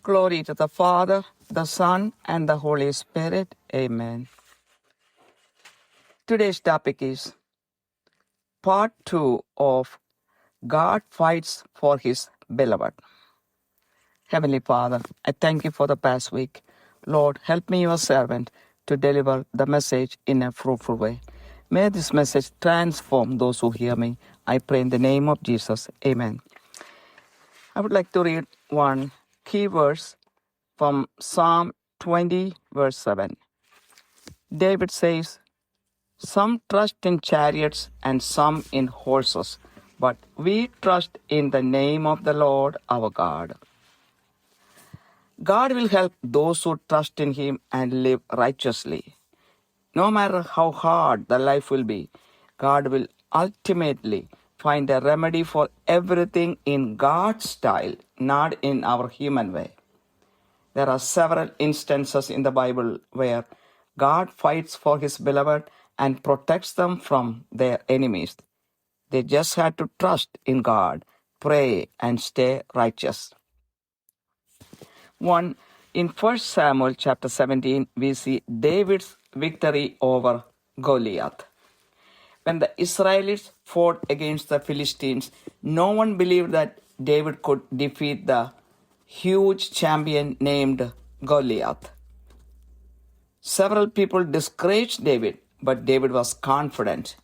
Glory to the Father, the Son, and the Holy Spirit. Amen. Today's topic is part 2 of God Fights for His Beloved. Heavenly Father, I thank you for the past week. Lord, help me, your servant, to deliver the message in a fruitful way. May this message transform those who hear me. I pray in the name of Jesus. Amen. I would like to read one key verse from Psalm 20, verse 7. David says, "Some trust in chariots and some in horses, but we trust in the name of the Lord our God." God will help those who trust in Him and live righteously. No matter how hard the life will be, God will ultimately find a remedy for everything in God's style, not in our human way. There are several instances in the Bible where God fights for His beloved and protects them from their enemies. They just had to trust in God, pray, and stay righteous. One, in 1 Samuel chapter 17, we see David's victory over Goliath. When the Israelites fought against the Philistines, no one believed that David could defeat the huge champion named Goliath. Several people discouraged David, but David was confident.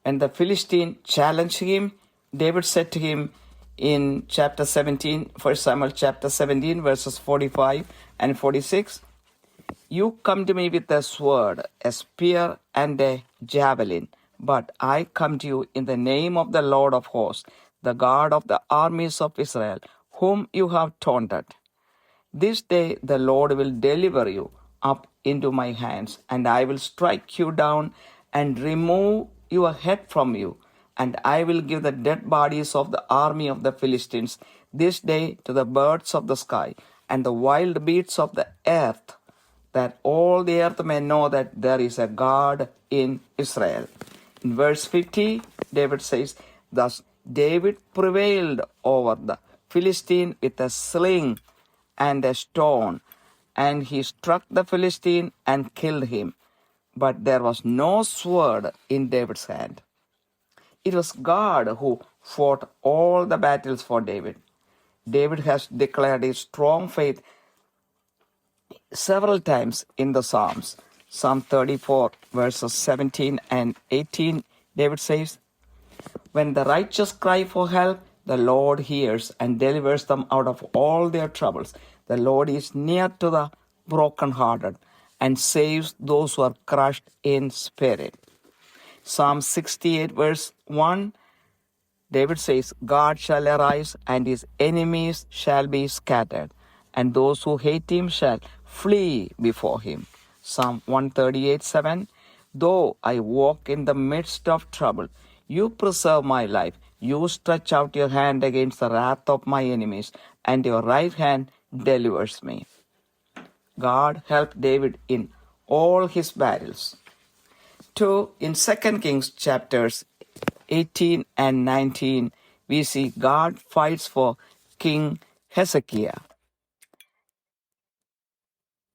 When the Philistine challenged him, David said to him in chapter 17, 1 Samuel chapter 17, verses 45 and 46, "You come to me with a sword, a spear, and a javelin, but I come to you in the name of the Lord of hosts, the God of the armies of Israel, whom you have taunted. This day the Lord will deliver you up into my hands, and I will strike you down and remove your head from you, and I will give the dead bodies of the army of the Philistines this day to the birds of the sky and the wild beasts of the earth, that all the earth may know that there is a God in Israel." In verse 50, David says, "Thus David prevailed over the Philistine with a sling and a stone, and he struck the Philistine and killed him. But there was no sword in David's hand." It was God who fought all the battles for David. David has declared his strong faith several times in the Psalms. Psalm 34, verses 17 and 18, David says, "When the righteous cry for help, the Lord hears and delivers them out of all their troubles. The Lord is near to the brokenhearted and saves those who are crushed in spirit." Psalm 68, verse 1, David says, "God shall arise, and his enemies shall be scattered, and those who hate him shall flee before him." Psalm 138, 7, "Though I walk in the midst of trouble, you preserve my life. You stretch out your hand against the wrath of my enemies, and your right hand delivers me." God helped David in all his battles. 2. In 2 Kings chapters 18 and 19, we see God fights for King Hezekiah.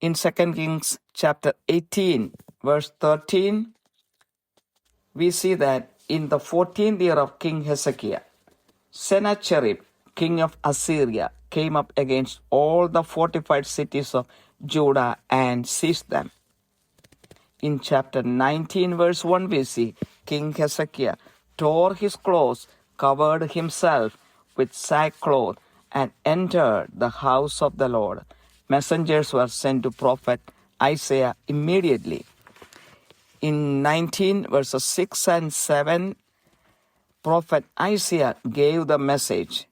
In 2 Kings chapter 18, verse 13, we see that in the 14th year of King Hezekiah, Sennacherib, king of Assyria, came up against all the fortified cities of Judah and seized them. In chapter 19, verse 1, we see King Hezekiah tore his clothes, covered himself with sackcloth, and entered the house of the Lord. Messengers were sent to prophet Isaiah immediately. In 19, verses 6 and 7, prophet Isaiah gave the message,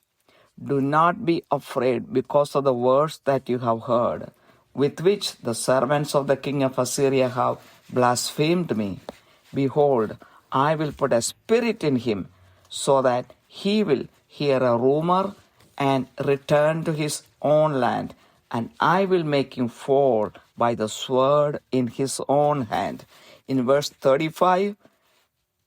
"Do not be afraid because of the words that you have heard, with which the servants of the king of Assyria have blasphemed me. Behold, I will put a spirit in him, so that he will hear a rumor and return to his own land, and I will make him fall by the sword in his own hand." In verse 35,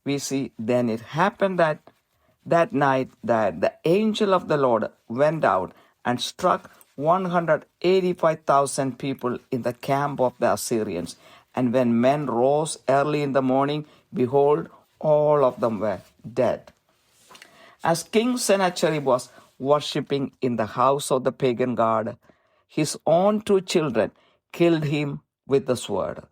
we see, "Then it happened that night that the angel of the Lord went out and struck 185,000 people in the camp of the Assyrians. And when men rose early in the morning, behold, all of them were dead. As King Sennacherib was worshipping in the house of the pagan god, his own two children killed him with the sword.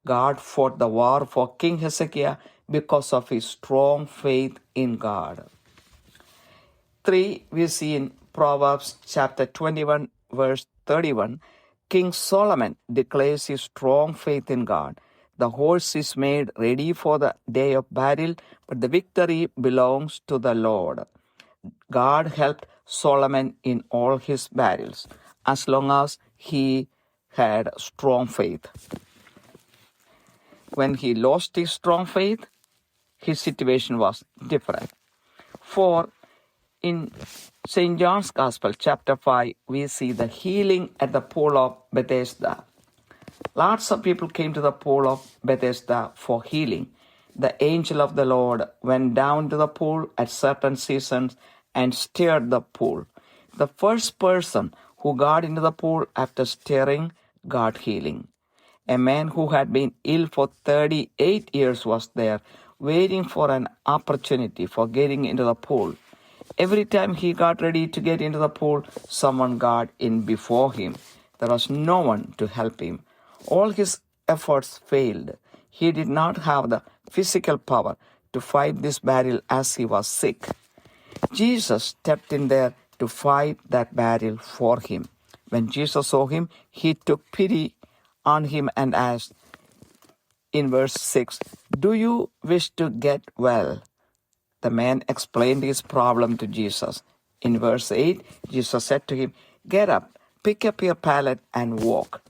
God fought the war for King Hezekiah because of his strong faith in God. 3. We see in Proverbs chapter 21, verse 31, King Solomon declares his strong faith in God. The horse is made ready for the day of battle, but the victory belongs to the Lord. God helped Solomon in all his battles as long as he had strong faith. When he lost his strong faith, his situation was different. 4. In St. John's Gospel, chapter 5, we see the healing at the pool of Bethesda. Lots of people came to the pool of Bethesda for healing. The angel of the Lord went down to the pool at certain seasons and stirred the pool. The first person who got into the pool after stirring got healing. A man who had been ill for 38 years was there, waiting for an opportunity for getting into the pool. Every time he got ready to get into the pool, someone got in before him. There was no one to help him. All his efforts failed. He did not have the physical power to fight this battle as he was sick. Jesus stepped in there to fight that battle for him. When Jesus saw him, he took pity on him and asked in verse 6, "Do you wish to get well?" The man explained his problem to Jesus. In verse 8, Jesus said to him, "Get up, pick up your pallet and walk."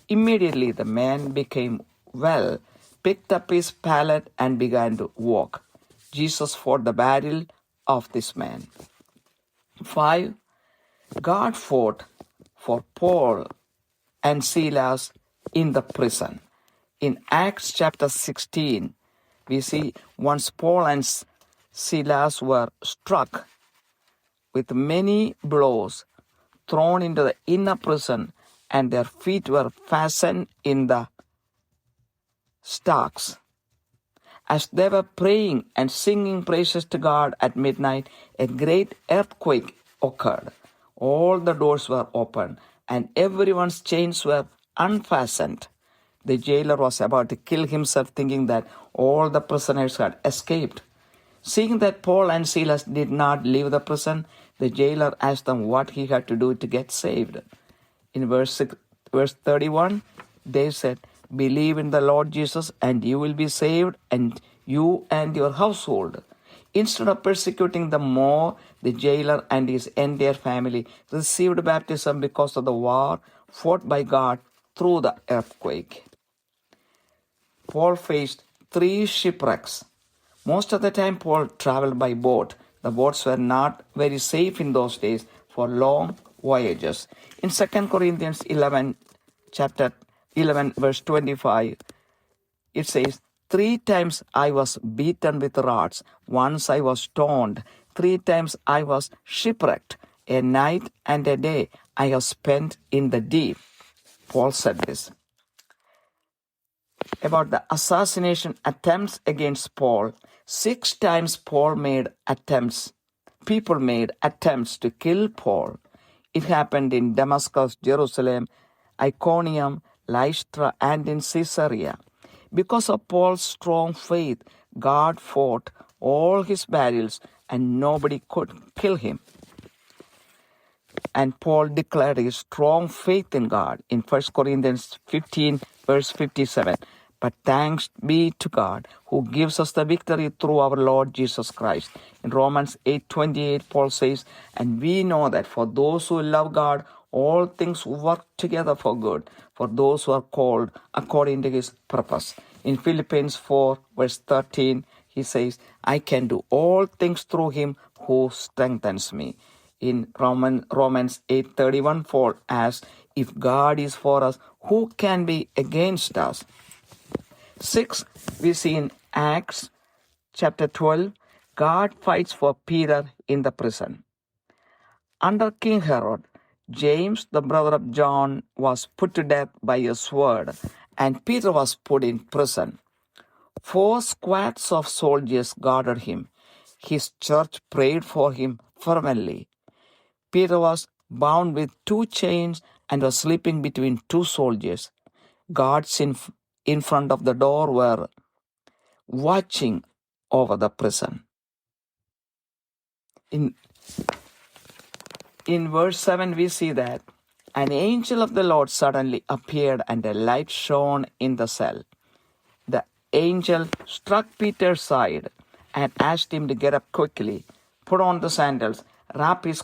Immediately the man became well, picked up his pallet and began to walk. Jesus fought the battle of this man. 5. God fought for Paul and Silas in the prison. In Acts chapter 16, we see once Paul and Silas were struck with many blows, thrown into the inner prison, and their feet were fastened in the stocks. As they were praying and singing praises to God at midnight, a great earthquake occurred. All the doors were open, and everyone's chains were unfastened. The jailer was about to kill himself, thinking that all the prisoners had escaped. Seeing that Paul and Silas did not leave the prison, the jailer asked them what he had to do to get saved. In verse 31, they said, "Believe in the Lord Jesus and you will be saved, and you and your household." Instead of persecuting them more, the jailer and his entire family received baptism because of the war fought by God through the earthquake. Paul faced 3 shipwrecks. Most of the time, Paul traveled by boat. The boats were not very safe in those days for long voyages. In 2 Corinthians 11, chapter 11, verse 25, it says, 3 times I was beaten with rods. Once I was stoned. 3 times I was shipwrecked. A night and a day I have spent in the deep. Paul said this. About the assassination attempts against Paul, 6 times people made attempts to kill Paul. It happened in Damascus, Jerusalem, Iconium, Lystra, and in Caesarea. Because of Paul's strong faith, God fought all his battles and nobody could kill him. And Paul declared his strong faith in God in 1 Corinthians 15, verse 57. But thanks be to God who gives us the victory through our Lord Jesus Christ. In Romans 8:28, Paul says, "And we know that for those who love God, all things work together for good, for those who are called according to his purpose." In Philippians 4, verse 13, he says, "I can do all things through him who strengthens me." In Romans 8:31, Paul asks, "If God is for us, who can be against us?" 6, we see in Acts chapter 12, God fights for Peter in the prison. Under King Herod, James, the brother of John, was put to death by a sword, and Peter was put in prison. 4 squads of soldiers guarded him. His church prayed for him fervently. Peter was bound with 2 chains and was sleeping between 2 soldiers. Guards in front of the door were watching over the prison. In verse 7, we see that an angel of the Lord suddenly appeared and a light shone in the cell. The angel struck Peter's side and asked him to get up quickly, put on the sandals, wrap his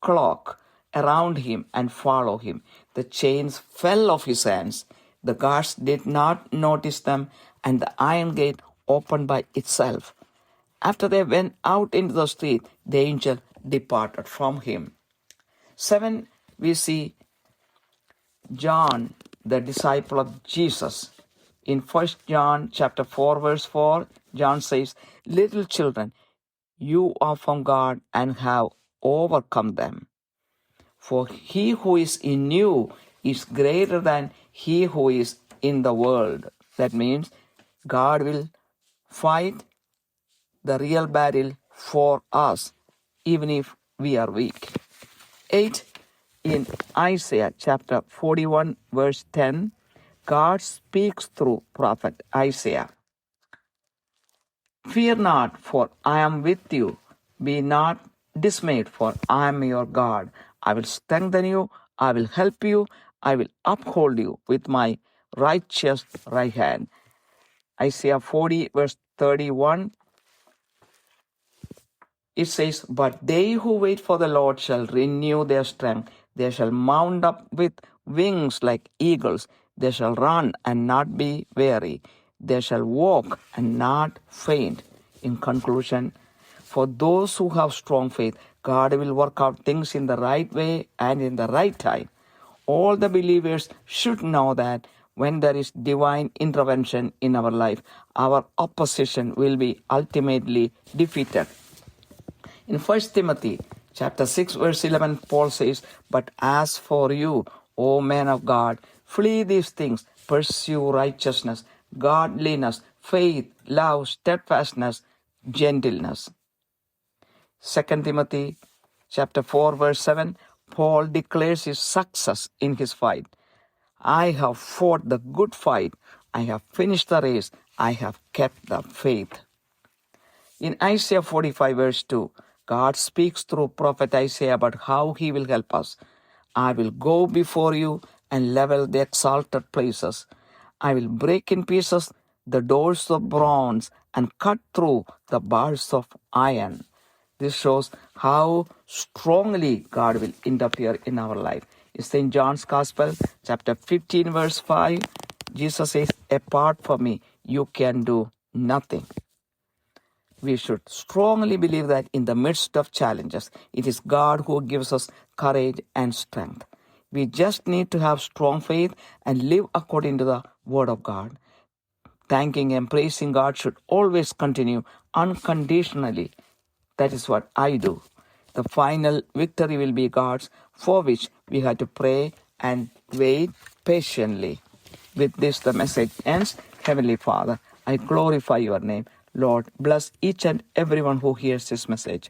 cloak around him, and follow him. The chains fell off his hands. The guards did not notice them, and the iron gate opened by itself. After they went out into the street, the angel departed from him. 7, we see John, the disciple of Jesus. In 1 John chapter 4, verse 4, John says, "Little children, you are from God and have overcome them. For he who is in you is greater than he who is in the world." That means God will fight the real battle for us, even if we are weak. 8, in Isaiah chapter 41, verse 10, God speaks through prophet Isaiah. "Fear not, for I am with you. Be not dismayed, for I am your God. I will strengthen you. I will help you. I will uphold you with my righteous right hand." Isaiah 40, verse 31, it says, "But they who wait for the Lord shall renew their strength. They shall mount up with wings like eagles. They shall run and not be weary. They shall walk and not faint." In conclusion, for those who have strong faith, God will work out things in the right way and in the right time. All the believers should know that when there is divine intervention in our life, our opposition will be ultimately defeated. In 1 Timothy chapter 6, verse 11, Paul says, "But as for you, O man of God, flee these things, pursue righteousness, godliness, faith, love, steadfastness, gentleness." 2 Timothy chapter 4, verse 7, Paul declares his success in his fight. "I have fought the good fight. I have finished the race. I have kept the faith." In Isaiah 45, verse 2, God speaks through prophet Isaiah about how he will help us. "I will go before you and level the exalted places. I will break in pieces the doors of bronze and cut through the bars of iron." This shows how strongly God will interfere in our life. In St. John's Gospel, chapter 15, verse 5, Jesus says, "Apart from me, you can do nothing." We should strongly believe that in the midst of challenges, it is God who gives us courage and strength. We just need to have strong faith and live according to the Word of God. Thanking and praising God should always continue unconditionally. That is what I do. The final victory will be God's, for which we have to pray and wait patiently. With this, the message ends. Heavenly Father, I glorify your name. Lord, bless each and everyone who hears this message.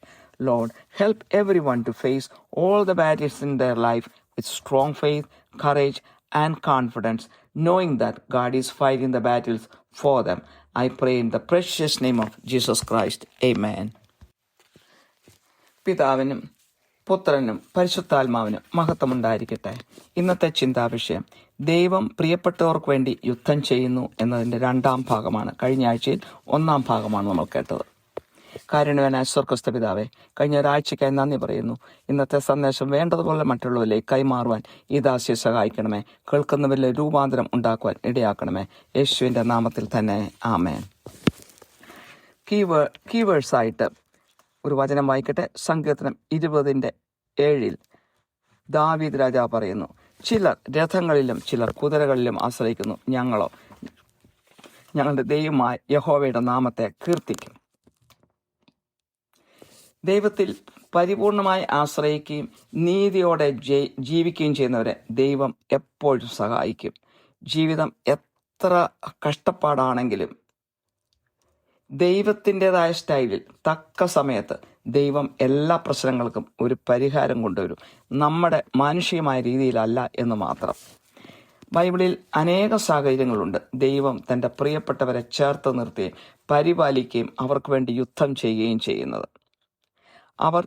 Lord, help everyone to face all the battles in their life with strong faith, courage, and confidence, knowing that God is fighting the battles for them. I pray in the precious name of Jesus Christ. Amen. പിതാവിനും പുത്രനും പരിശുദ്ധാത്മാവിനും മഹത്വമുണ്ടായിരിക്കട്ടെ. ഇന്നത്തെ ചിന്താവിഷയം ദൈവം പ്രിയപ്പെട്ടവർക്ക് വേണ്ടി യുദ്ധം ചെയ്യുന്നു എന്നതിൻ്റെ 2ാം ഭാഗമാണ്. കഴിഞ്ഞ ആഴ്ചയിൽ 1ാം ഭാഗമാണ് നമ്മൾ കേട്ടത്. കാരുണ്യവാനായ സ്വർഗ്ഗസ്ഥ പിതാവേ, കഴിഞ്ഞ ഒരാഴ്ചയ്ക്കായി നന്ദി പറയുന്നു. ഇന്നത്തെ സന്ദേശം വേണ്ടതുപോലെ മറ്റുള്ളവരിലേക്ക് കൈമാറുവാൻ ഈ ദാസിയെ സഹായിക്കണമേ. കേൾക്കുന്നവരിലെ രൂപാന്തരം ഉണ്ടാക്കുവാൻ ഇടയാക്കണമേ. യേശുവിൻ്റെ നാമത്തിൽ തന്നെ ആമേൻ. കീവേഴ്സായിട്ട് ഒരു വചനം വായിക്കട്ടെ. സങ്കീർത്തനം 20:7 ദാവീദ് രാജാവ് പറയുന്നു, "ചിലർ രഥങ്ങളിലും ചിലർ കുതിരകളിലും ആശ്രയിക്കുന്നു. ഞങ്ങളോ ഞങ്ങളുടെ ദൈവമായ യഹോവയുടെ നാമത്തെ കീർത്തിക്കും." ദൈവത്തിൽ പരിപൂർണമായി ആശ്രയിക്കുകയും നീതിയോടെ ജീവിക്കുകയും ചെയ്യുന്നവരെ ദൈവം എപ്പോഴും സഹായിക്കും. ജീവിതം എത്ര കഷ്ടപ്പാടാണെങ്കിലും ദൈവത്തിൻ്റെതായ സ്റ്റൈലിൽ തക്ക സമയത്ത് ദൈവം എല്ലാ പ്രശ്നങ്ങൾക്കും ഒരു പരിഹാരം കൊണ്ടുവരും. നമ്മുടെ മാനുഷികമായ രീതിയിലല്ല എന്ന് മാത്രം. ബൈബിളിൽ അനേക സാഹചര്യങ്ങളുണ്ട് ദൈവം തൻ്റെ പ്രിയപ്പെട്ടവരെ ചേർത്ത് നിർത്തുകയും പരിപാലിക്കുകയും അവർക്ക് വേണ്ടി യുദ്ധം ചെയ്യുകയും ചെയ്യുന്നത്. അവർ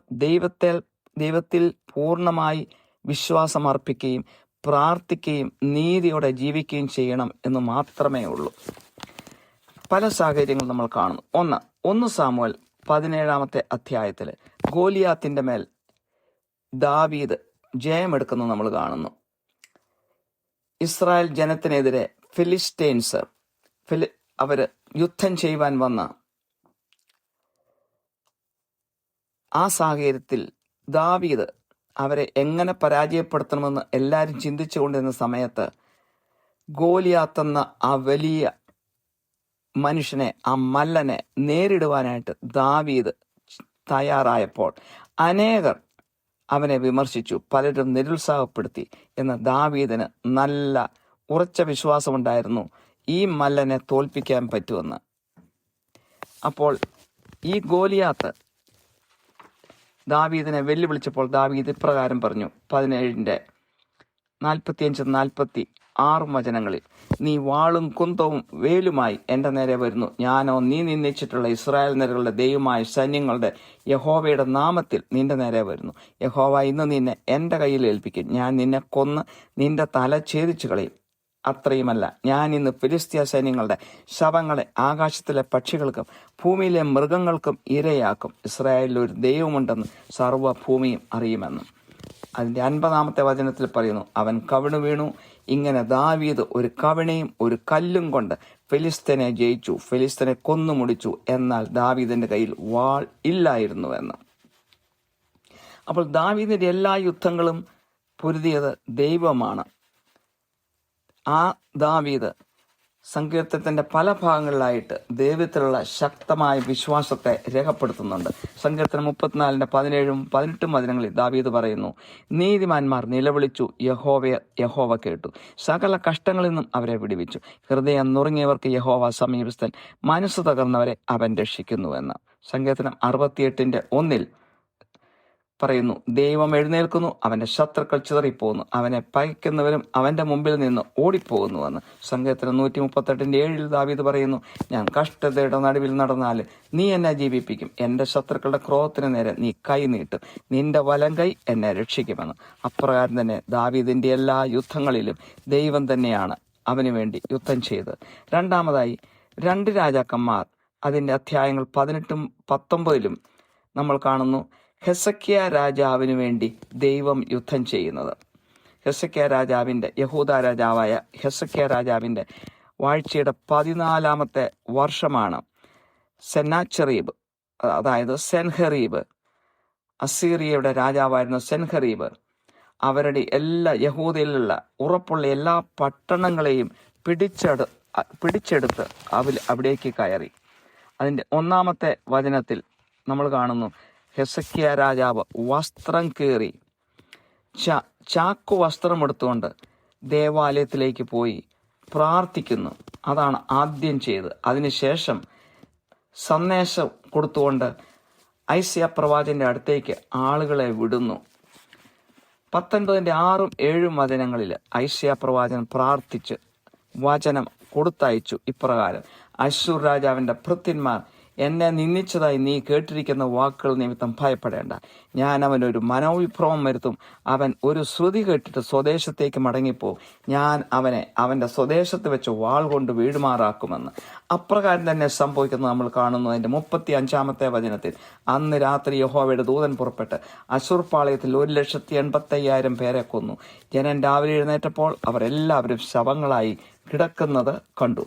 ദൈവത്തിൽ പൂർണ്ണമായി വിശ്വാസം അർപ്പിക്കുകയും പ്രാർത്ഥിക്കുകയും നീതിയോടെ ജീവിക്കുകയും ചെയ്യണം എന്ന് മാത്രമേ ഉള്ളൂ. പല സാഹചര്യങ്ങൾ നമ്മൾ കാണുന്നു. ഒന്ന് സാമുവേൽ 17 അധ്യായത്തിൽ ഗോലിയാത്തിന്റെ മേൽ ദാവീദ് ജയമെടുക്കുന്നത് നമ്മൾ കാണുന്നു. ഇസ്രായേൽ ജനത്തിനെതിരെ ഫിലിസ്റ്റൈൻസ് അവര് യുദ്ധം ചെയ്യുവാൻ വന്ന ആ സാഹചര്യത്തിൽ ദാവീദ് അവരെ എങ്ങനെ പരാജയപ്പെടുത്തണമെന്ന് എല്ലാവരും ചിന്തിച്ചുകൊണ്ടിരുന്ന സമയത്ത് ഗോലിയാത്തെന്ന ആ വലിയ മനുഷ്യനെ, ആ മല്ലനെ നേരിടുവാനായിട്ട് ദാവീദ് തയ്യാറായപ്പോൾ അനേകർ അവനെ വിമർശിച്ചു, പലരും നിരുത്സാഹപ്പെടുത്തി. എന്ന ദാവീദിന് നല്ല ഉറച്ച വിശ്വാസമുണ്ടായിരുന്നു ഈ മല്ലനെ തോൽപ്പിക്കാൻ പറ്റുമെന്ന്. അപ്പോൾ ഈ ഗോലിയാത്ത് ദാവീദിനെ വെല്ലുവിളിച്ചപ്പോൾ ദാവീദ് ഇപ്രകാരം പറഞ്ഞു. 17:45-46 വചനങ്ങളിൽ, നീ വാളും കുന്തവും വേലുമായി എൻ്റെ നേരെ വരുന്നു. ഞാനോ നീ നിന്ദിച്ചിട്ടുള്ള ഇസ്രായേൽ നിരകളുടെ ദൈവമായ സൈന്യങ്ങളുടെ യഹോവയുടെ നാമത്തിൽ നിന്റെ നേരെ വരുന്നു. യഹോവ ഇന്ന് നിന്നെ എൻ്റെ കയ്യിൽ ഏൽപ്പിക്കും. ഞാൻ നിന്നെ കൊന്ന് നിന്റെ തല ഛേദിച്ചു കളയും. അത്രയുമല്ല, ഞാൻ ഇന്ന് ഫിലിസ്തീയ സൈന്യങ്ങളുടെ ശവങ്ങളെ ആകാശത്തിലെ പക്ഷികൾക്കും ഭൂമിയിലെ മൃഗങ്ങൾക്കും ഇരയാക്കും. ഇസ്രായേലിൽ ഒരു ദൈവമുണ്ടെന്ന് സർവ്വഭൂമിയും അറിയുമെന്നും. അതിൻ്റെ 50 വചനത്തിൽ പറയുന്നു, അവൻ കവിണു വീണു. ഇങ്ങനെ ദാവീദ് ഒരു കവിണയും ഒരു കല്ലും കൊണ്ട് ഫിലിസ്തീനെ ജയിച്ചു, ഫിലിസ്തീനെ കൊന്നു മുടിച്ചു. എന്നാൽ ദാവീദിന്റെ കയ്യിൽ വാൾ ഇല്ലായിരുന്നു എന്ന്. അപ്പോൾ ദാവീദിന്റെ എല്ലാ യുദ്ധങ്ങളും പൊരുതിയത് ദൈവമാണ്. ആ ദാവീദ് സങ്കീർത്തനത്തിന്റെ പല ഭാഗങ്ങളിലായിട്ട് ദൈവത്തിലുള്ള ശക്തമായ വിശ്വാസത്തെ രേഖപ്പെടുത്തുന്നുണ്ട്. സങ്കീർത്തനം 34:17-18 വചനങ്ങളിൽ ദാവീദ് പറയുന്നു, നീതിമാന്മാർ നിലവിളിച്ചു, യഹോവ കേട്ടു, സകല കഷ്ടങ്ങളിൽ നിന്നും അവരെ വിടുവിച്ചു. ഹൃദയം നുറുങ്ങിയവർക്ക് യഹോവ സമീപസ്ഥൻ, മനസ്സ് തകർന്നവരെ അവൻ രക്ഷിക്കുന്നുവെന്ന്. സങ്കീർത്തനം 68:1 പറയുന്നു, ദൈവം എഴുന്നേൽക്കുന്നു, അവന്റെ ശത്രുക്കൾ ചിതറിപ്പോകുന്നു, അവനെ പകയ്ക്കുന്നവരും അവന്റെ മുമ്പിൽ നിന്ന് ഓടിപ്പോകുന്നുവെന്ന്. സങ്കീർത്തനം 138:7 ദാവീദ് പറയുന്നു, ഞാൻ കഷ്ടതയുടെ നടുവിൽ നടന്നാൽ നീ എന്നെ ജീവിപ്പിക്കും, എൻ്റെ ശത്രുക്കളുടെ ക്രോധത്തിന് നേരെ നീ കൈ നീട്ടും, നിന്റെ വലം കൈ എന്നെ രക്ഷിക്കുമെന്ന്. അപ്രകാരം തന്നെ ദാവീദിന്റെ എല്ലാ യുദ്ധങ്ങളിലും ദൈവം തന്നെയാണ് അവന് വേണ്ടി യുദ്ധം ചെയ്തത്. രണ്ടാമതായി 2 രാജാക്കന്മാർ അതിൻ്റെ അധ്യായങ്ങൾ 18-19 നമ്മൾ കാണുന്നു ഹെസക്കിയ രാജാവിന് വേണ്ടി ദൈവം യുദ്ധം ചെയ്യുന്നത്. യഹൂദ രാജാവായ ഹെസക്കിയ രാജാവിൻ്റെ വാഴ്ചയുടെ 14 വർഷമാണ് സെന്നാച്ചെറീബ്, അതായത് സെൻഹെറീബ്, അസീറിയയുടെ രാജാവായിരുന്ന സെൻഹെറീബ് അവരുടെ എല്ലാ യഹൂദയിലുള്ള ഉറപ്പുള്ള എല്ലാ പട്ടണങ്ങളെയും പിടിച്ചെടുത്ത് അവിടേക്ക് കയറി. അതിൻ്റെ 1 വചനത്തിൽ നമ്മൾ കാണുന്നു, ഹെസക്കിയ രാജാവ് വസ്ത്രം കീറി ചാക്കു വസ്ത്രം എടുത്തുകൊണ്ട് ദേവാലയത്തിലേക്ക് പോയി പ്രാർത്ഥിക്കുന്നു. അതാണ് ആദ്യം ചെയ്ത്. അതിനുശേഷം സന്ദേശം കൊടുത്തുകൊണ്ട് ഐസ്യ പ്രവാചകന്റെ അടുത്തേക്ക് ആളുകളെ വിടുന്നു. 19:6-7 വചനങ്ങളിൽ ഐസ്യ പ്രവാചകൻ പ്രാർത്ഥിച്ച് വചനം കൊടുത്തയച്ചു ഇപ്രകാരം, അശ്ശൂർ രാജാവിന്റെ ഭൃത്യന്മാർ എന്നെ നിന്ദിച്ചതായി നീ കേട്ടിരിക്കുന്ന വാക്കുകൾ നിമിത്തം ഭയപ്പെടേണ്ട. ഞാൻ അവനൊരു മനോവിഭ്രമം വരുത്തും. അവൻ ഒരു ശ്രുതി കേട്ടിട്ട് സ്വദേശത്തേക്ക് മടങ്ങിപ്പോവും. ഞാൻ അവനെ അവന്റെ സ്വദേശത്ത് വെച്ച് വാൾ കൊണ്ട് വീഴുമാറാക്കുമെന്ന്. അപ്രകാരം തന്നെ സംഭവിക്കുന്നത് നമ്മൾ കാണുന്നു. അതിന്റെ 35 വചനത്തിൽ, അന്ന് രാത്രി യഹോവയുടെ ദൂതൻ പുറപ്പെട്ട് അശ്ശൂർ പാളയത്തിൽ 1,85,000 പേരെ കൊന്നു. ജനൻ രാവിലെ എഴുന്നേറ്റപ്പോൾ അവർ എല്ലാവരും ശവങ്ങളായി കിടക്കുന്നത് കണ്ടു.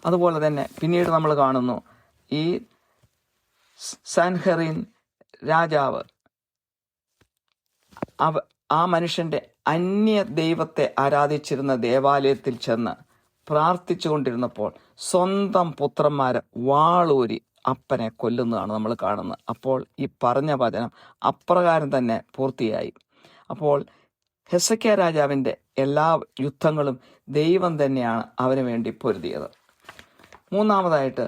അതുപോലെ തന്നെ പിന്നീട് നമ്മൾ കാണുന്നു, ഈ സാൻഹെറീൻ രാജാവ് ആ മനുഷ്യന്റെ അന്യ ദൈവത്തെ ആരാധിച്ചിരുന്ന ദേവാലയത്തിൽ ചെന്ന് പ്രാർത്ഥിച്ചു കൊണ്ടിരുന്നപ്പോൾ സ്വന്തം പുത്രന്മാരെ വാളൂരി അപ്പനെ കൊല്ലുന്നതാണ് നമ്മൾ കാണുന്നത്. അപ്പോൾ ഈ പറഞ്ഞ വചനം അപ്രകാരം തന്നെ പൂർത്തിയായി. അപ്പോൾ ഹെസക്കിയ രാജാവിൻ്റെ എല്ലാ യുദ്ധങ്ങളും ദൈവം തന്നെയാണ് അവന് വേണ്ടി പൊരുതിയത്. മൂന്നാമതായിട്ട്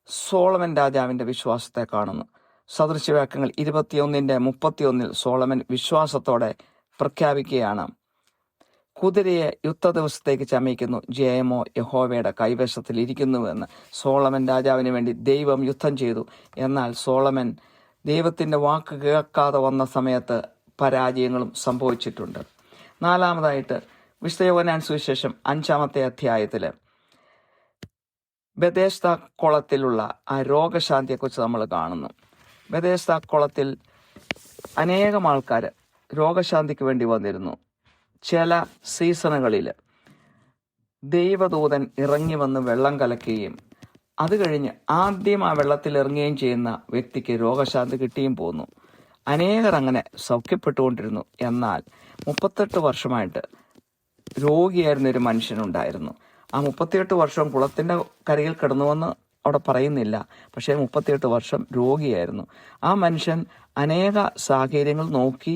സോളമൻ രാജാവിൻ്റെ വിശ്വാസത്തെ കാണുന്നു. സദൃശവാക്യങ്ങൾ 21:31 സോളമൻ വിശ്വാസത്തോടെ പ്രഖ്യാപിക്കുകയാണ്, കുതിരയെ യുദ്ധ ദിവസത്തേക്ക് ചമയ്ക്കുന്നു, ജയമോ യഹോവയുടെ കൈവശത്തിൽ ഇരിക്കുന്നുവെന്ന്. സോളമൻ രാജാവിന് വേണ്ടി ദൈവം യുദ്ധം ചെയ്തു. എന്നാൽ സോളമൻ ദൈവത്തിൻ്റെ വാക്ക് കേൾക്കാതെ വന്ന സമയത്ത് പരാജയങ്ങളും സംഭവിച്ചിട്ടുണ്ട്. നാലാമതായിട്ട് വിശുദ്ധ യോഹന്നാൻ സുവിശേഷം 5-ാമത്തെ അധ്യായത്തിൽ ബെഥേസ്ദ കുളത്തിലുള്ള ആ രോഗശാന്തിയെക്കുറിച്ച് നമ്മൾ കാണുന്നു. ബെഥേസ്ദ കുളത്തിൽ അനേകം ആൾക്കാർ രോഗശാന്തിക്ക് വേണ്ടി വന്നിരുന്നു. ചില സീസണുകളിൽ ദൈവദൂതൻ ഇറങ്ങി വന്ന് വെള്ളം കലക്കുകയും അത് കഴിഞ്ഞ് ആദ്യം ആ വെള്ളത്തിൽ ഇറങ്ങുകയും ചെയ്യുന്ന വ്യക്തിക്ക് രോഗശാന്തി കിട്ടിയും പോന്നു. അനേകർ അങ്ങനെ സൗഖ്യപ്പെട്ടുകൊണ്ടിരുന്നു. എന്നാൽ 38 വർഷമായിട്ട് രോഗിയായിരുന്നൊരു മനുഷ്യനുണ്ടായിരുന്നു. ആ 38 വർഷം കുളത്തിൻ്റെ കരയിൽ കിടന്നുവെന്ന് അവിടെ പറയുന്നില്ല, പക്ഷേ 38 വർഷം രോഗിയായിരുന്നു. ആ മനുഷ്യൻ അനേക സാഹചര്യങ്ങൾ നോക്കി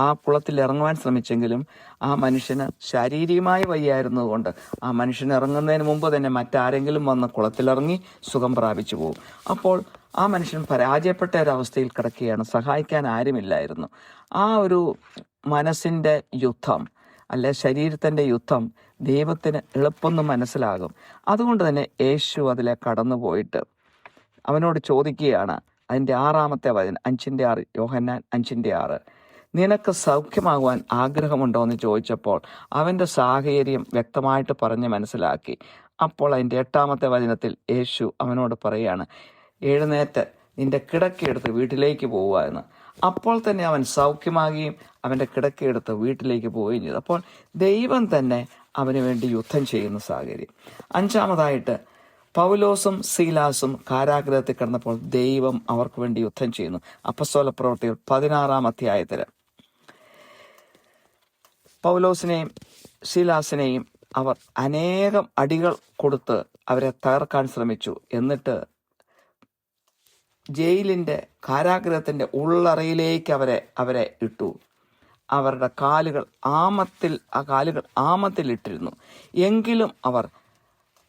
ആ കുളത്തിൽ ഇറങ്ങുവാൻ ശ്രമിച്ചെങ്കിലും ആ മനുഷ്യന് ശാരീരികമായി വയ്യായിരുന്നതുകൊണ്ട് ആ മനുഷ്യൻ ഇറങ്ങുന്നതിന് മുമ്പ് തന്നെ മറ്റാരെങ്കിലും വന്ന് കുളത്തിലിറങ്ങി സുഖം പ്രാപിച്ചു പോകും. അപ്പോൾ ആ മനുഷ്യൻ പരാജയപ്പെട്ട ഒരവസ്ഥയിൽ കിടക്കുകയാണ്, സഹായിക്കാൻ ആരുമില്ലായിരുന്നു. ആ ഒരു മനസ്സിൻ്റെ യുദ്ധം അല്ലെ ശരീരത്തിൻ്റെ യുദ്ധം ദൈവത്തിന് എളുപ്പമെന്ന് മനസ്സിലാകും. അതുകൊണ്ട് തന്നെ യേശു അതിലെ കടന്നു പോയിട്ട് അവനോട് ചോദിക്കുകയാണ്. അതിൻ്റെ 6-ാമത്തെ വചനം 5:6 യോഹന്നാൻ 5:6 നിനക്ക് സൗഖ്യമാകുവാൻ ആഗ്രഹമുണ്ടോ എന്ന് ചോദിച്ചപ്പോൾ അവൻ്റെ സാഹചര്യം വ്യക്തമായിട്ട് പറഞ്ഞ് മനസ്സിലാക്കി. അപ്പോൾ അതിൻ്റെ 8-ാമത്തെ വചനത്തിൽ യേശു അവനോട് പറയുകയാണ്, എഴുന്നേറ്റ് നിന്റെ കിടക്കയെടുത്ത് വീട്ടിലേക്ക് പോവുക എന്ന്. അപ്പോൾ തന്നെ അവൻ സൗഖ്യമാകുകയും അവൻ്റെ കിടക്കയെടുത്ത് വീട്ടിലേക്ക് പോവുകയും ചെയ്തു. അപ്പോൾ ദൈവം തന്നെ അവന് വേണ്ടി യുദ്ധം ചെയ്യുന്ന സാഹചര്യം. 5-ാമതായിട്ട് പൗലോസും സീലാസും കാരാഗ്രഹത്തിൽ കിടന്നപ്പോൾ ദൈവം അവർക്ക് വേണ്ടി യുദ്ധം ചെയ്യുന്നു. അപ്പസ്തോല പ്രവൃത്തികൾ 16-ാം അധ്യായത്തിൽ പൗലോസിനെയും സീലാസിനെയും അവർ അനേകം അടികൾ കൊടുത്ത് അവരെ തകർക്കാൻ ശ്രമിച്ചു. എന്നിട്ട് ജയിലിൻ്റെ കാരാഗ്രഹത്തിൻ്റെ ഉള്ളറയിലേക്ക് അവരെ ഇട്ടു. അവരുടെ കാലുകൾ ആമത്തിലിട്ടിരുന്നു. എങ്കിലും അവർ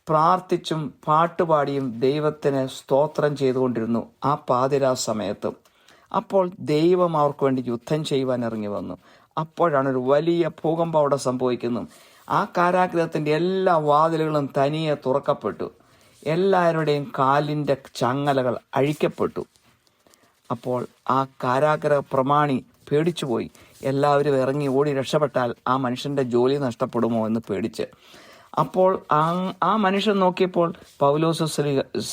പ്രാർത്ഥിച്ചും പാട്ടുപാടിയും ദൈവത്തിന് സ്തോത്രം ചെയ്തുകൊണ്ടിരുന്നു ആ പാതിരാ സമയത്തും. അപ്പോൾ ദൈവം അവർക്ക് വേണ്ടി യുദ്ധം ചെയ്യുവാൻ ഇറങ്ങി വന്നു. അപ്പോഴാണ് ഒരു വലിയ ഭൂകമ്പം അവിടെ സംഭവിക്കുന്നു. ആ കാരാഗ്രഹത്തിൻ്റെ എല്ലാ വാതിലുകളും തനിയെ തുറക്കപ്പെട്ടു. എല്ലാവരുടെയും കാലിൻ്റെ ചങ്ങലകൾ അഴിക്കപ്പെട്ടു. അപ്പോൾ ആ കാരാഗ്രഹ പ്രമാണി പേടിച്ചുപോയി. എല്ലാവരും ഇറങ്ങി ഓടി രക്ഷപ്പെട്ടാൽ ആ മനുഷ്യൻ്റെ ജോലി നഷ്ടപ്പെടുമോ എന്ന് പേടിച്ച്. അപ്പോൾ ആ മനുഷ്യൻ നോക്കിയപ്പോൾ പൗലോസും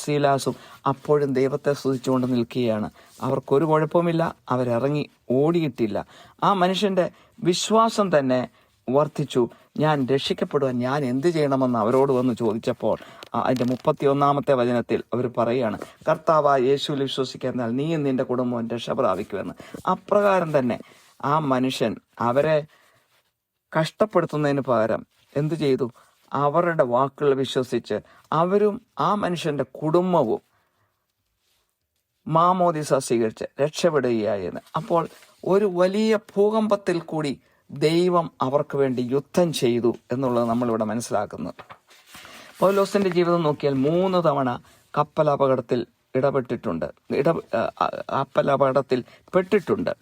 സീലാസും അപ്പോഴും ദൈവത്തെ സ്തുതിച്ചുകൊണ്ട് നിൽക്കുകയാണ്. അവർക്കൊരു കുഴപ്പമില്ല, അവരിറങ്ങി ഓടിയിട്ടില്ല. ആ മനുഷ്യൻ്റെ വിശ്വാസം തന്നെ വർദ്ധിച്ചു. ഞാൻ രക്ഷിക്കപ്പെടുവാൻ ഞാൻ എന്ത് ചെയ്യണമെന്ന് അവരോട് വന്ന് ചോദിച്ചപ്പോൾ അതിൻ്റെ 31-ാമത്തെ വചനത്തിൽ അവർ പറയുകയാണ്, കർത്താവായ യേശുവിൽ വിശ്വസിക്കാന്നാൽ നീയും നിന്റെ കുടുംബവും രക്ഷ പ്രാപിക്കുമെന്ന്. അപ്രകാരം തന്നെ ആ മനുഷ്യൻ അവരെ കഷ്ടപ്പെടുത്തുന്നതിന് പകരം എന്തു ചെയ്തു? അവരുടെ വാക്കുകൾ വിശ്വസിച്ച് അവരും ആ മനുഷ്യൻ്റെ കുടുംബവും മാമോദിസ സ്വീകരിച്ച് രക്ഷപ്പെടുകയായിരുന്നു. അപ്പോൾ ഒരു വലിയ ഭൂകമ്പത്തിൽ കൂടി ദൈവം അവർക്ക് വേണ്ടി യുദ്ധം ചെയ്തു എന്നുള്ളത് നമ്മളിവിടെ മനസ്സിലാക്കുന്നു. പൗലോസിന്റെ ജീവിതം നോക്കിയാൽ 3 തവണ കപ്പലപകടത്തിൽ പെട്ടിട്ടുണ്ട്.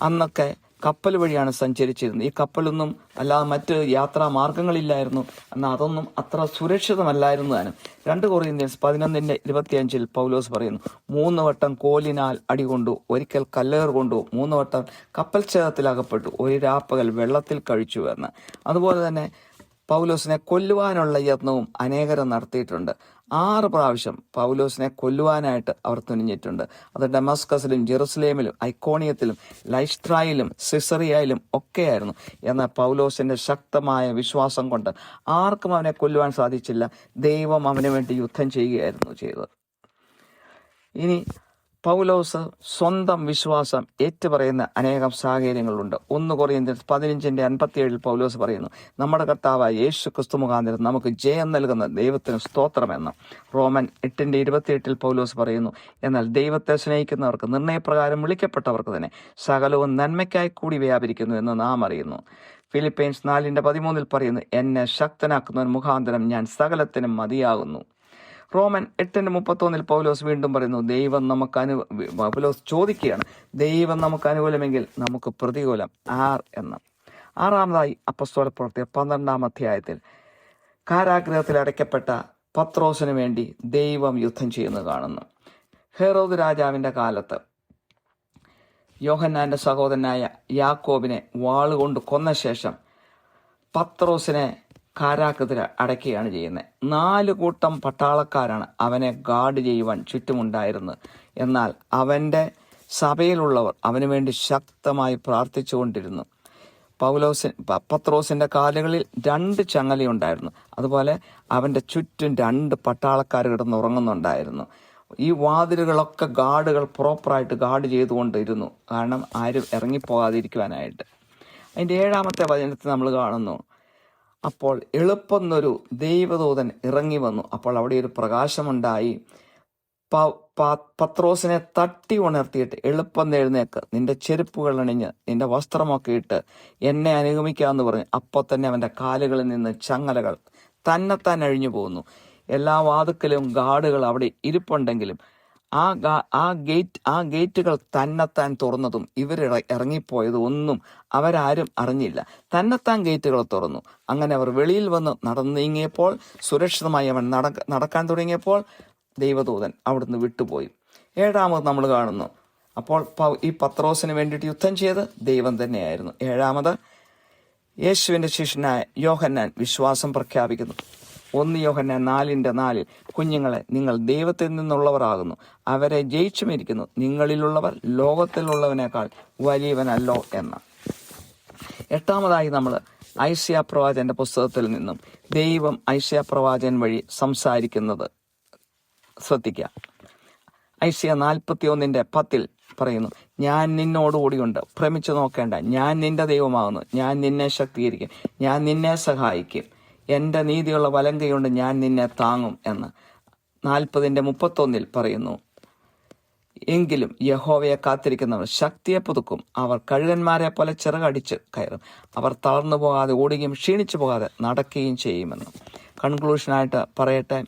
അന്നൊക്കെ കപ്പൽ വഴിയാണ് സഞ്ചരിച്ചിരുന്നത്. ഈ കപ്പലൊന്നും അല്ലാതെ മറ്റ് യാത്രാ മാർഗങ്ങളില്ലായിരുന്നു. എന്നാൽ അതൊന്നും അത്ര സുരക്ഷിതമല്ലായിരുന്നു താനും. 2 കൊറിന്ത്യൻസ് 11:25 പൗലോസ് പറയുന്നു, 3 വട്ടം കോലിനാൽ അടികൊണ്ടു, ഒരിക്കൽ കല്ലേർ കൊണ്ടു, 3 വട്ടം കപ്പൽ ഛേദത്തിലകപ്പെട്ടു, ഒരു രാപ്പകൽ വെള്ളത്തിൽ കഴിച്ചു എന്ന്. അതുപോലെ തന്നെ പൗലോസിനെ കൊല്ലുവാനുള്ള യത്നവും അനേകരും നടത്തിയിട്ടുണ്ട്. 6 പ്രാവശ്യം പൗലോസിനെ കൊല്ലുവാനായിട്ട് അവർ തുനിഞ്ഞിട്ടുണ്ട്. അത് ഡമസ്കസിലും ജെറുസലേമിലും ഐക്കോണിയത്തിലും ലൈസ്ട്രായിലും സിസറിയയിലും ഒക്കെയായിരുന്നു. എന്നാൽ പൗലോസിന്റെ ശക്തമായ വിശ്വാസം കൊണ്ട് ആർക്കും അവനെ കൊല്ലുവാൻ സാധിച്ചില്ല. ദൈവം അവന് വേണ്ടി യുദ്ധം ചെയ്യുകയായിരുന്നു ചെയ്തത്. ഇനി പൗലോസ് സ്വന്തം വിശ്വാസം ഏറ്റുപറയുന്ന അനേകം സാഹചര്യങ്ങളുണ്ട്. 1 കൊറിന്ത്യർ 15:57 പൗലോസ് പറയുന്നു, നമ്മുടെ കർത്താവായ യേശു ക്രിസ്തു മുഖാന്തരം നമുക്ക് ജയം നൽകുന്ന ദൈവത്തിന് സ്തോത്രമെന്ന്. റോമൻ 8:28 പൗലോസ് പറയുന്നു, എന്നാൽ ദൈവത്തെ സ്നേഹിക്കുന്നവർക്ക് നിർണയപ്രകാരം വിളിക്കപ്പെട്ടവർക്ക് തന്നെ സകലവും നന്മയ്ക്കായി കൂടി വ്യാപരിക്കുന്നു എന്ന് നാം അറിയുന്നു. ഫിലിപ്പീൻസ് 4:13 പറയുന്നു, എന്നെ ശക്തനാക്കുന്നവൻ മുഖാന്തരം ഞാൻ സകലത്തിനും മതിയാകുന്നു. റോമൻ 8:31 പൗലോസ് വീണ്ടും പറയുന്നു, പൗലോസ് ചോദിക്കുകയാണ്, ദൈവം നമുക്ക് അനുകൂലമെങ്കിൽ നമുക്ക് പ്രതികൂലം ആർ എന്ന്. 6-ാമതായി അപ്പസ്തോല പ്രവൃത്തി 12-ാം അധ്യായത്തിൽ കാരാഗ്രഹത്തിൽ അടയ്ക്കപ്പെട്ട പത്രോസിന് വേണ്ടി ദൈവം യുദ്ധം ചെയ്യുന്നത് കാണുന്നു. ഹെറോദ് രാജാവിൻ്റെ കാലത്ത് യോഹന്നാന്റെ സഹോദരനായ യാക്കോബിനെ വാളുകൊണ്ട് കൊന്ന ശേഷം പത്രോസിനെ കാരാഗ്രഹത്തിൽ അടയ്ക്കുകയാണ് ചെയ്യുന്നത്. 4 കൂട്ടം പട്ടാളക്കാരാണ് അവനെ ഗാർഡ് ചെയ്യുവാൻ ചുറ്റുമുണ്ടായിരുന്നത്. എന്നാൽ അവൻ്റെ സഭയിലുള്ളവർ അവന് വേണ്ടി ശക്തമായി പ്രാർത്ഥിച്ചുകൊണ്ടിരുന്നു. പത്രോസിൻ്റെ കാലുകളിൽ 2 ചങ്ങലയുണ്ടായിരുന്നു. അതുപോലെ അവൻ്റെ ചുറ്റും 2 പട്ടാളക്കാർ കിടന്ന് ഉറങ്ങുന്നുണ്ടായിരുന്നു. ഈ വാതിലുകളൊക്കെ ഗാർഡുകൾ പ്രോപ്പറായിട്ട് ഗാർഡ് ചെയ്തുകൊണ്ടിരുന്നു, കാരണം ആരും ഇറങ്ങിപ്പോകാതിരിക്കുവാനായിട്ട്. അതിൻ്റെ 7-ാമത്തെ വചനത്തിൽ നമ്മൾ കാണുന്നു, അപ്പോൾ എളുപ്പമെന്നൊരു ദൈവദൂതൻ ഇറങ്ങി വന്നു. അപ്പോൾ അവിടെ ഒരു പ്രകാശമുണ്ടായി. പത്രോസിനെ തട്ടി ഉണർത്തിയിട്ട്, എളുപ്പം എഴുന്നേക്ക്, നിന്റെ ചെരുപ്പുകൾ അണിഞ്ഞ് നിന്റെ വസ്ത്രമൊക്കെ ഇട്ട് എന്നെ അനുഗമിക്കാമെന്ന് പറഞ്ഞു. അപ്പോൾ തന്നെ അവൻ്റെ കാലുകളിൽ നിന്ന് ചങ്ങലകൾ തന്നെത്താൻ അഴിഞ്ഞു പോകുന്നു. എല്ലാ വാതുക്കലും ഗാർഡുകൾ അവിടെ ഇരിപ്പുണ്ടെങ്കിലും ആ ഗേറ്റുകൾ തന്നെത്താൻ തുറന്നതും ഇവർ ഇറങ്ങിപ്പോയത് ഒന്നും അവരാരും അറിഞ്ഞില്ല. തന്നെത്താൻ ഗേറ്റുകൾ തുറന്നു. അങ്ങനെ അവർ വെളിയിൽ വന്ന് നടന്നു നീങ്ങിയപ്പോൾ, സുരക്ഷിതമായി അവൻ നടക്കാൻ തുടങ്ങിയപ്പോൾ ദൈവദൂതൻ അവിടുന്ന് വിട്ടുപോയി. 7-ാമത് നമ്മൾ കാണുന്നു, അപ്പോൾ ഈ പത്രോസിന് വേണ്ടിയിട്ട് യുദ്ധം ചെയ്ത് ദൈവം തന്നെയായിരുന്നു. 7-ാമത് യേശുവിൻ്റെ ശിഷ്യനായ യോഹന്നാൻ വിശ്വാസം പ്രഖ്യാപിക്കുന്നു. 1 യോഹന്നാൻ 4:4 കുഞ്ഞുങ്ങളെ, നിങ്ങൾ ദൈവത്തിൽ നിന്നുള്ളവരാകുന്നു, അവരെ ജയിച്ചുമിരിക്കുന്നു. നിങ്ങളിലുള്ളവർ ലോകത്തിലുള്ളവനേക്കാൾ വലിയവനല്ലോ എന്ന്. 8-ാമതായി നമ്മൾ ഐശയ്യാ പ്രവാചകന്റെ പുസ്തകത്തിൽ നിന്നും ദൈവം ഐശയ്യാ പ്രവാചകൻ വഴി സംസാരിക്കുന്നത് ശ്രദ്ധിക്കുക. ഐശയ്യാ 41:10 പറയുന്നു, ഞാൻ നിന്നോടുകൂടിയുണ്ട്, ഭ്രമിച്ചു നോക്കേണ്ട, ഞാൻ നിന്റെ ദൈവമാകുന്നു, ഞാൻ നിന്നെ ശക്തീകരിക്കും, ഞാൻ നിന്നെ സഹായിക്കും, എൻ്റെ നീതിയുള്ള വലങ്കൈകൊണ്ട് ഞാൻ നിന്നെ താങ്ങും എന്ന്. 40:31 പറയുന്നു, എങ്കിലും യഹോവയെ കാത്തിരിക്കുന്നവർ ശക്തിയെ പുതുക്കും, അവർ കഴുകന്മാരെ പോലെ ചിറകടിച്ച് കയറും, അവർ തളർന്നു പോകാതെ ഓടുകയും ക്ഷീണിച്ചു പോകാതെ നടക്കുകയും ചെയ്യുമെന്ന്. കൺക്ലൂഷനായിട്ട് പറയട്ടെ,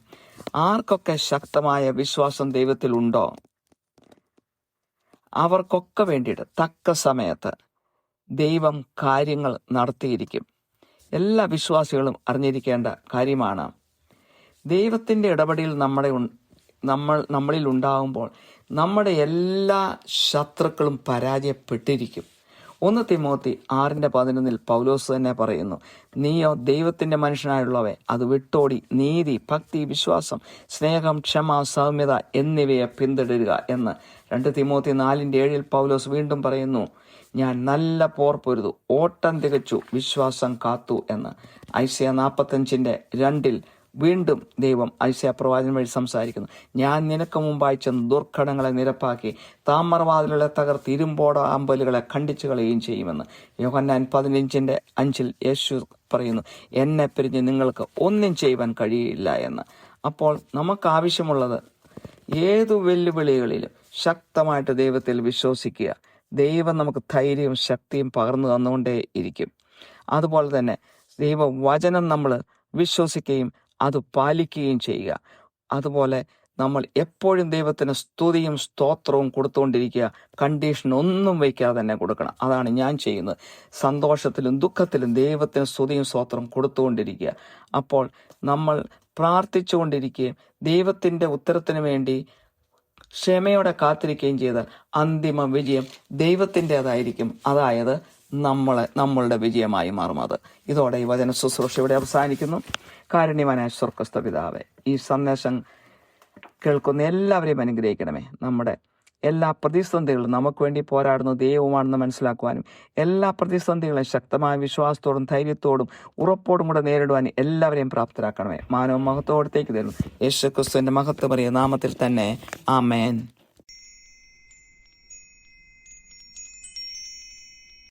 ആർക്കൊക്കെ ശക്തമായ വിശ്വാസം ദൈവത്തിലുണ്ടോ അവർക്കൊക്കെ വേണ്ടിയിട്ട് തക്ക സമയത്ത് ദൈവം കാര്യങ്ങൾ നടത്തിയിരിക്കും. എല്ലാ വിശ്വാസികളും അറിഞ്ഞിരിക്കേണ്ട കാര്യമാണ്, ദൈവത്തിൻ്റെ ഇടപെടൽ നമ്മളിൽ ഉണ്ടാകുമ്പോൾ നമ്മുടെ എല്ലാ ശത്രുക്കളും പരാജയപ്പെട്ടിരിക്കും. 1 തിമോത്തി 6:11 പൗലോസ് തന്നെ പറയുന്നു, നീയോ ദൈവത്തിൻ്റെ മനുഷ്യനായുള്ളവേ അത് വിട്ടോടി നീതി, ഭക്തി, വിശ്വാസം, സ്നേഹം, ക്ഷമ, സൗമ്യത എന്നിവയെ പിന്തുടരുക എന്ന്. 2 തിമോത്തി 4:7 പൗലോസ് വീണ്ടും പറയുന്നു, ഞാൻ നല്ല പോർ പൊരുതു, ഓട്ടം തികച്ചു, വിശ്വാസം കാത്തു എന്ന്. ഐശയ്യാ 45:2 വീണ്ടും ദൈവം ഐശയ്യാ പ്രവാചകൻ വഴി സംസാരിക്കുന്നു, ഞാൻ നിനക്ക് മുമ്പായി ചെന്ന് ദുർഘടങ്ങളെ നിരപ്പാക്കി താമരവാതിലുകളെ തകർത്ത് ഇരുമ്പോട അമ്പലുകളെ ഖണ്ഡിച്ചു കളയുകയും ചെയ്യുമെന്ന്. യോഹന്നാൻ 15:5 യേശു പറയുന്നു, എന്നെ പിരിഞ്ഞ് നിങ്ങൾക്ക് ഒന്നും ചെയ്യുവാൻ കഴിയില്ല എന്ന്. അപ്പോൾ നമുക്ക് ആവശ്യമുള്ളത് ഏതു വെല്ലുവിളികളിലും ശക്തമായിട്ട് ദൈവത്തിൽ വിശ്വസിക്കുക. ദൈവം നമുക്ക് ധൈര്യവും ശക്തിയും പകർന്നു തന്നുകൊണ്ടേ ഇരിക്കും. അതുപോലെ തന്നെ ദൈവവചനം നമ്മൾ വിശ്വസിക്കുകയും അത് പാലിക്കുകയും ചെയ്യുക. അതുപോലെ നമ്മൾ എപ്പോഴും ദൈവത്തിന് സ്തുതിയും സ്തോത്രവും കൊടുത്തുകൊണ്ടിരിക്കുക. കണ്ടീഷൻ ഒന്നും വയ്ക്കാതെ തന്നെ കൊടുക്കണം. അതാണ് ഞാൻ ചെയ്യുന്നത്. സന്തോഷത്തിലും ദുഃഖത്തിലും ദൈവത്തിന് സ്തുതിയും സ്തോത്രവും കൊടുത്തുകൊണ്ടിരിക്കുക. അപ്പോൾ നമ്മൾ പ്രാർത്ഥിച്ചുകൊണ്ടിരിക്കുകയും ദൈവത്തിൻ്റെ ഉത്തരത്തിന് വേണ്ടി ക്ഷമയോടെ കാത്തിരിക്കുകയും ചെയ്താൽ അന്തിമ വിജയം ദൈവത്തിൻ്റെതായിരിക്കും. അതായത് നമ്മളുടെ വിജയമായി മാറും അത്. ഇതോടെ ഈ വചന ശുശ്രൂഷ ഇവിടെ അവസാനിക്കുന്നു. കാരുണ്യവാനായ സ്വർഗ്ഗസ്ഥ പിതാവേ, ഈ സന്ദേശം കേൾക്കുന്ന എല്ലാവരെയും അനുഗ്രഹിക്കണമേ. നമ്മുടെ എല്ലാ പ്രതിസന്ധികളും നമുക്ക് വേണ്ടി പോരാടുന്ന ദൈവമാണെന്ന് മനസ്സിലാക്കുവാനും എല്ലാ പ്രതിസന്ധികളെയും ശക്തമായ വിശ്വാസത്തോടും ധൈര്യത്തോടും ഉറപ്പോടും കൂടെ നേരിടുവാനും എല്ലാവരെയും പ്രാപ്തരാക്കണമേ. മാനവ മഹത്വത്തോടത്തേക്ക് തരുന്നു യേശു ക്രിസ്തുവിന്റെ മഹത്വമേറിയ നാമത്തിൽ തന്നെ. ആമേൻ.